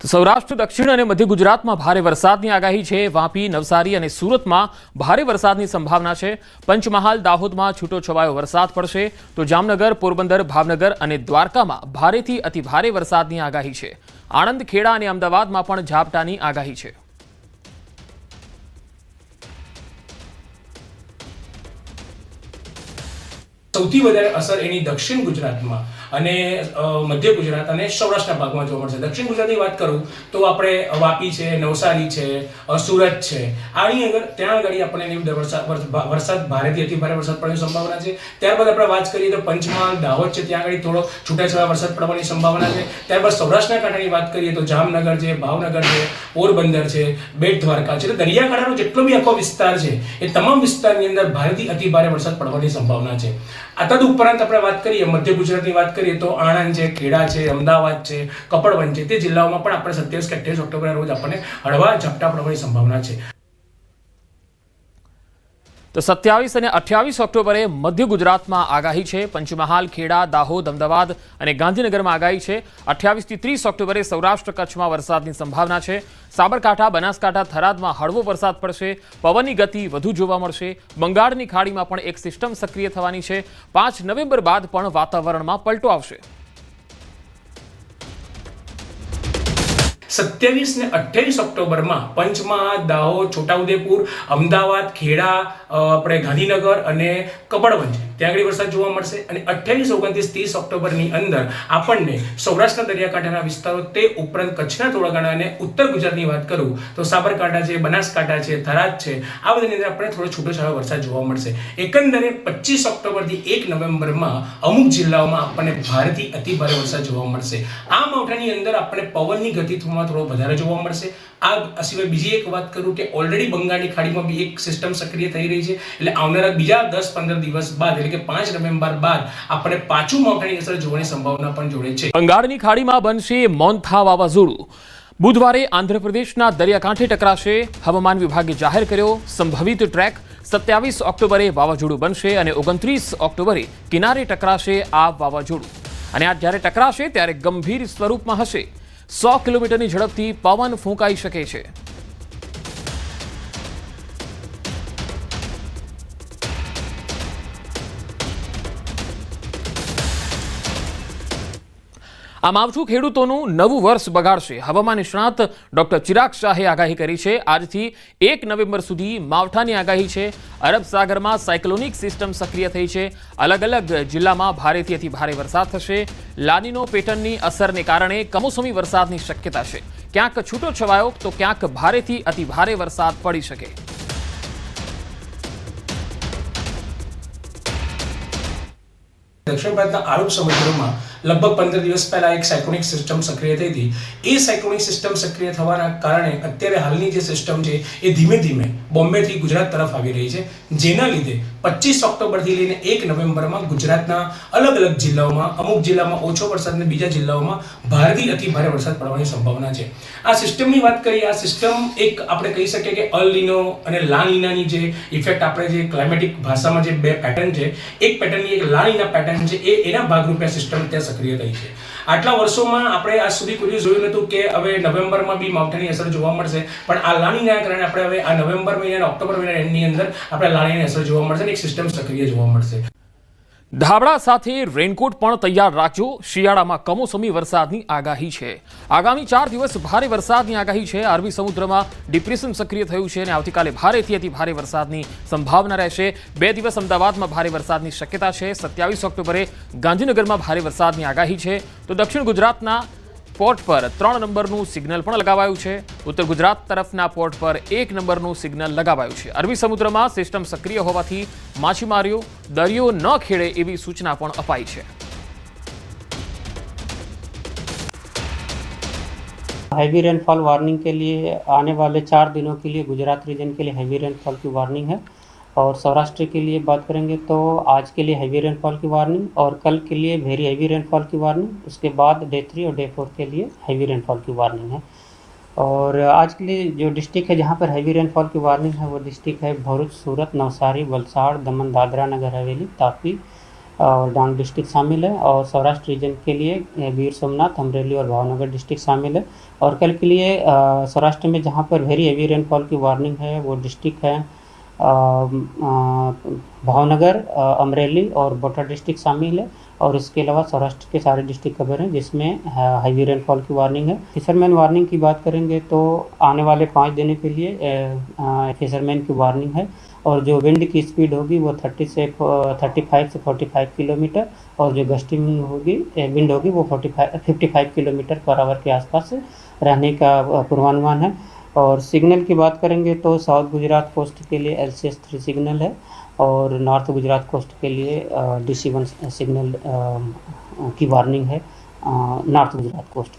સૌરાષ્ટ્ર દક્ષિણ અને મધ્ય ગુજરાતમાં ભારે વરસાદની આગાહી છે। વાપી, નવસારી અને સુરતમાં ભારે વરસાદની સંભાવના છે। પંચમહાલ, દાહોદમાં છૂટોછવાયો વરસાદ પડશે તો જામનગર, પોરબંદર, ભાવનગર અને દ્વારકામાં ભારેથી અતિ ભારે વરસાદની આગાહી છે। આણંદ, ખેડા અને અમદાવાદમાં પણ ઝાપટાની આગાહી છે। સૌથી વધારે અસર એની દક્ષિણ ગુજરાતમાં અને મધ્ય ગુજરાત અને સૌરાષ્ટ્રના ભાગમાં જોવા મળશે। દક્ષિણ ગુજરાતની વાત કરું તો આપણે વાપી છે, નવસારી છે, સુરત છે, આની આગળ ત્યાં આગળ આપણને વરસાદ ભારેથી અતિ ભારે વરસાદ પડવાની સંભાવના છે। ત્યારબાદ આપણે વાત કરીએ તો પંચમહાલ, દાહોદ છે, ત્યાં આગળ થોડો છૂટાછવાયા વરસાદ પડવાની સંભાવના છે। ત્યારબાદ સૌરાષ્ટ્રના કાંઠાની વાત કરીએ તો જામનગર છે, ભાવનગર છે, પોરબંદર છે, બેટ દ્વારકા છે, દરિયાકાંઠાનો જેટલો બી આખો વિસ્તાર છે એ તમામ વિસ્તારની અંદર ભારેથી અતિ ભારે વરસાદ પડવાની સંભાવના છે। આ તદ ઉપરાંત આપણે વાત કરીએ મધ્ય ગુજરાતની વાત કરીએ તો આણંદ છે, ખેડા છે, અમદાવાદ છે, કપડવંજ છે, તે જિલ્લાઓમાં પણ આપણે 27 કે 28 ઓક્ટોબરના રોજ આપણને હળવા ઝાપટા પડવાની સંભાવના છે। તો 27 અને 28 ઓક્ટોબરે મધ્ય ગુજરાતમાં આગાહી છે। પંચમહાલ, ખેડા, દાહોદ, અમદાવાદ અને ગાંધીનગરમાં આગાહી છે। 28 થી 30 ઓક્ટોબરે સૌરાષ્ટ્ર કચ્છમાં વરસાદની સંભાવના છે। સાબરકાંઠા, બનાસકાંઠા, થરાદમાં હળવો વરસાદ પડશે। પવનની ગતિ વધુ જોવા મળશે। બંગાળની ખાડીમાં પણ એક સિસ્ટમ સક્રિય થવાની છે। 5 નવેમ્બર બાદ પણ વાતાવરણમાં પલટો આવશે। 27 ને 28 ઓક્ટોબરમાં પંચમહાલ, દાહોદ, છોટાઉદેપુર, અમદાવાદ, ખેડા, આપણે ગાંધીનગર અને કપડવંજ ત્યાં આગળ વરસાદ જોવા મળશે। અને 28, 29, 30 ઓક્ટોબરની અંદર આપણને સૌરાષ્ટ્રના દરિયાકાંઠાના વિસ્તારો તે ઉપરાંત કચ્છના થોડા ઘણા અને ઉત્તર ગુજરાતની વાત કરું તો સાબરકાંઠા છે, બનાસકાંઠા છે, થરાદ છે, આ બધાની અંદર આપણે થોડો છૂટોછવાયો વરસાદ જોવા મળશે। એકંદરે 25 ઓક્ટોબરથી 1 નવેમ્બરમાં અમુક જિલ્લાઓમાં આપણને ભારેથી અતિ ભારે વરસાદ જોવા મળશે। આ માવઠાની અંદર આપણને પવનની ગતિ થોડો વધારે જોવા મળશે। આ સિવાય બીજી એક વાત કરું કે ઓલરેડી બંગાળની ખાડીમાં બી એક સિસ્ટમ સક્રિય થઈ રહી છે, એટલે આવનારા બીજા 10-15 દિવસ બાદ એટલે કે 5 નવેમ્બર બાદ આપણે પાછું માવઠાની અસર જોવાની સંભાવના પણ જોડે છે। બંગાળની ખાડીમાં બનશે મોન્થા વાવાઝોડું। બુધવારે આંધ્રપ્રદેશના દરિયાકાંઠે ટકરાશે। હવામાન વિભાગે જાહેર કર્યો સંભવિત ટ્રેક। 27 ઓક્ટોબરે વાવાઝોડું બનશે અને 29 ઓક્ટોબરે કિનારે ટકરાશે આ વાવાઝોડું। અને આ જ્યારે ટકરાશે ત્યારે ગંભીર સ્વરૂપમાં હશે। 100 કિલોમીટરની ઝડપથી પવન ફૂંકાઈ શકે છે। આ માવઠું ખેડૂતોનું નવું વર્ષ બગાડશે। હવામાન નિષ્ણાત ડોક્ટર ચિરાગ શાહે આગાહી કરી છે। આજથી 1 નવેમ્બર સુધી માવઠાની આગાહી છે। અરબ સાગરમાં સાયક્લોનિક સિસ્ટમ સક્રિય થઈ છે। અલગ અલગ જિલ્લામાં ભારેથી અતિ ભારે વરસાદ થશે। લાનીનો પેટર્નની અસરને કારણે કમોસમી વરસાદની શક્યતા છે। ક્યાંક છૂટો છવાયો તો ક્યાંક ભારેથી અતિ ભારે વરસાદ પડી શકે। દક્ષિણ ભારતના આરબ સમુદ્રમાં લગભગ 15 દિવસ પહેલા એક સાયક્લોનિક સિસ્ટમ સક્રિય થઈ હતી। એ સાયક્લોનિક સિસ્ટમ સક્રિય થવાના કારણે અત્યારે હાલની જે સિસ્ટમ છે એ ધીમે ધીમે બોમ્બેથી ગુજરાત તરફ આવી રહી છે, જેના લીધે 25 ઓક્ટોબરથી લઈને 1 નવેમ્બરમાં ગુજરાતના અલગ અલગ જિલ્લાઓમાં અમુક જિલ્લામાં ઓછો વરસાદ અને બીજા જિલ્લાઓમાં ભારેથી અતિ ભારે વરસાદ પડવાની સંભાવના છે। આ સિસ્ટમની વાત કરીએ, આ સિસ્ટમ એક આપણે કહી શકીએ કે અલ નીનો અને લા નીનાની જે ઇફેક્ટ આપણે જે ક્લાઇમેટિક ભાષામાં જે બે પેટર્ન છે, એક પેટર્નની એક લા નીના પેટર્ન છે, એ એના ભાગરૂપે સિસ્ટમ ત્યાં સક્રિય થઈ છે। આટલા વર્ષોમાં આપણે આજ સુધી કોઈ જોયું નતું કે હવે નવેમ્બરમાં બી માવઠાની અસર જોવા મળશે, પણ આ લા નીનાના કારણે આપણે હવે આ નવેમ્બર મહિના અને ઓક્ટોબર મહિના એન્ડની અંદર આપણે લા નીનાની અસર જોવા મળશે અને એક સિસ્ટમ સક્રિય જોવા મળશે। ધાબળા સાથે રેનકોટ પણ તૈયાર રાખજો। શિયાળામાં કમોસમી વરસાદની આગાહી છે। આગામી 4 દિવસ ભારે વરસાદની આગાહી છે। અરબી સમુદ્રમાં ડિપ્રેશન સક્રિય થયું છે અને આવતીકાલે ભારેથી અતિ ભારે વરસાદની સંભાવના રહેશે। 2 દિવસ અમદાવાદમાં ભારે વરસાદની શક્યતા છે। 27 ઓક્ટોબરે ગાંધીનગરમાં ભારે વરસાદની આગાહી છે। તો દક્ષિણ ગુજરાતના પોર્ટ પર 3 નંબરનું સિગ્નલ પણ લગાવાયું છે। ઉત્તર ગુજરાત તરફના પોર્ટ પર 1 નંબરનું સિગ્નલ લગાવાયું છે। અરબી સમુદ્રમાં સિસ્ટમ સક્રિય હોવાથી માછીમારીઓ દરિયો ન ખેડે એવી સૂચના પણ અપાઈ છે। हैवी रेनफॉल वार्निंग के लिए आने वाले 4 दिनों के लिए गुजरात रीजन के लिए हैवी रेनफॉल की वार्निंग है। और सौराष्ट्र के लिए बात करेंगे तो आज के लिए हैवी रेनफॉल की वार्निंग और कल के लिए वेरी हैवी रेनफॉल की वार्निंग, उसके बाद डे 3 और डे 4 के लिए हैवी रेनफॉल की वार्निंग है। और आज के लिए जो डिस्ट्रिक्ट है जहाँ पर हैवी रेनफॉल की वार्निंग है वो डिस्ट्रिक्ट है भरूच, सूरत, नवसारी, वलसाड़, दमन, दादरा नगर हवेली, तापी, और डांग डिस्ट्रिक्ट शामिल है, और सौराष्ट्र रीजन के लिए गिर सोमनाथ, अमरेली और भावनगर डिस्ट्रिक्ट शामिल है। और कल के लिए सौराष्ट्र में जहाँ पर वेरी हेवी रेनफॉल की वार्निंग है वो डिस्ट्रिक्ट है भावनगर, अमरेली और बोटा डिस्ट्रिक्ट शामिल है। और इसके अलावा सौराष्ट्र के सारे डिस्ट्रिक्ट कवर हैं जिसमें हैवी रेनफॉल की वार्निंग है। फिशरमैन वार्निंग की बात करेंगे तो आने वाले 5 दिनों के लिए फिशरमैन की वार्निंग है, और जो विंड की स्पीड होगी वो 35 से 45 किलोमीटर, और जो गस्टिंग विंड होगी वो 55 किलोमीटर पर आवर के आसपास रहने का पूर्वानुमान है। और सिग्नल की बात करेंगे तो साउथ गुजरात कोस्ट के लिए LCS 3 सिग्नल है, और नॉर्थ गुजरात कोस्ट के लिए DC 1 सिग्नल की वार्निंग है नॉर्थ गुजरात कोस्ट।